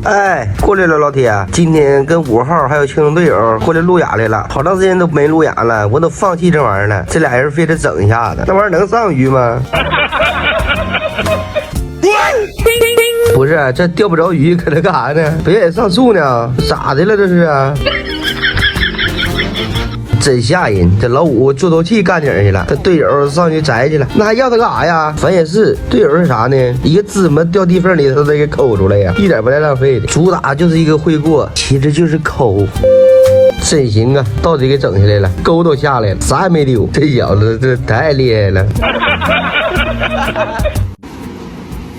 哎，过来了，老铁，今天跟5号还有竞争队友过来路亚来了，好长时间都没路亚了，我都放弃这玩意儿了。这俩人非得整一下子，那玩意儿能上鱼吗？不是，这钓不着鱼，搁这干啥呢？别也上树呢？咋的了这是啊？真吓人！这老五助头器干顶去了，他队友上去摘去了，那还要他干啥呀？反也是，队友是啥呢？一个芝麻掉地缝里头得给抠出来呀，一点不带浪费的。主打就是一个会过，其实就是抠。真行啊，到底给整下来了，钩都下来了，啥也没丢。这小子这太厉害了！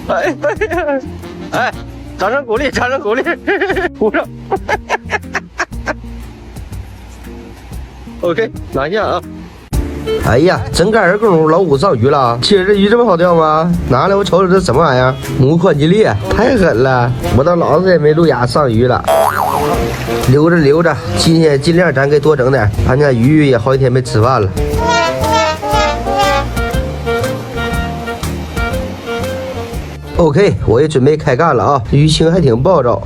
哎呀，哎，掌声鼓励，掌声鼓励，鼓掌。OK， 拿下啊！哎呀，真干人功夫，老五上鱼了。其实这鱼这么好钓吗？拿来我瞅瞅这什么玩意儿？母宽脊裂，太狠了！我到老子也没路亚上鱼了。留着留着，今天尽量咱给多整点，俺家鱼也好几天没吃饭了。OK， 我也准备开干了啊！鱼情还挺暴躁。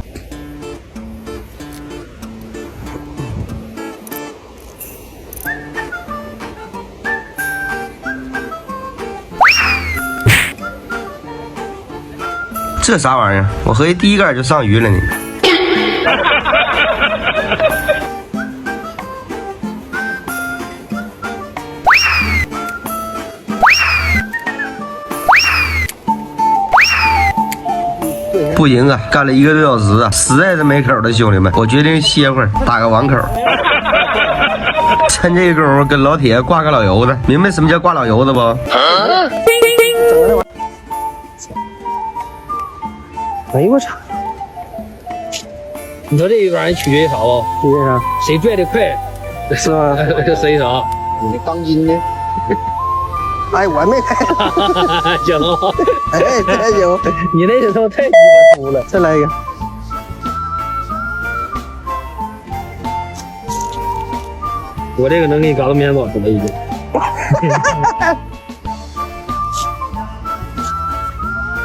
这啥玩意儿？我合计第一杆就上鱼了呢。不行啊，干了1个多小时啊，实在是没口了，兄弟们，我决定歇会儿，打个网口。趁这个功夫跟老铁挂个老油子，明白什么叫挂老油子不？哎呦我操！你说这一玩意取决于啥不？取决于啥？谁拽的快，是吗？谁啥？你这钢筋呢？哎，我还没开。行了。哎，太行！你那个他妈太鸡巴粗了。再来一个。我这个能给你搞到面包去了已经。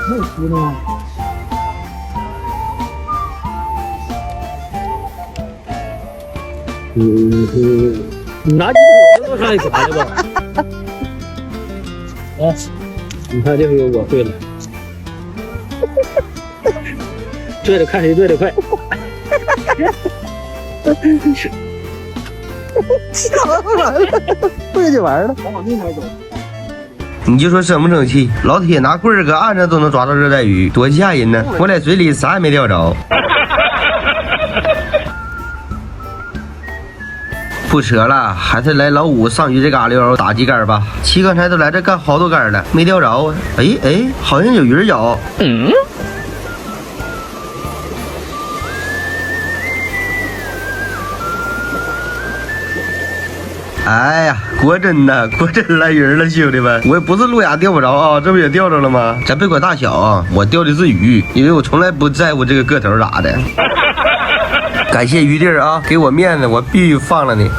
没有鱼呢。你拿几个都上一起来吧。啊，你看这回我对了，对着看谁对的快。对就完了，往那边走。你就说生不生气？老铁拿棍儿搁岸上都能抓到热带鱼，多吓人呢！我在水里啥也没钓着。不扯了，还是来老五上鱼这嘎溜打几杆吧。七刚才都来这干好多杆了，没钓着啊！哎，好像有鱼咬。哎呀，果真呐，果真来鱼了，兄弟们！我也不是路亚钓不着啊，这不也钓着了吗？咱别管大小啊，我钓的是鱼，因为我从来不在乎这个个头咋的。感谢鱼弟啊，给我面子，我必须放了你。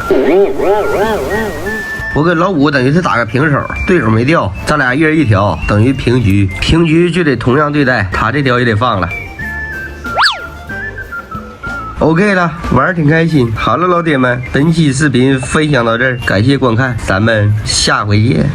我跟老五等于是打个平手，队友没钓，咱俩一人一条，等于平局。平局就得同样对待，他这条也得放了。OK 了，玩儿挺开心。好了，老铁们，本期视频分享到这儿，感谢观看，咱们下回见。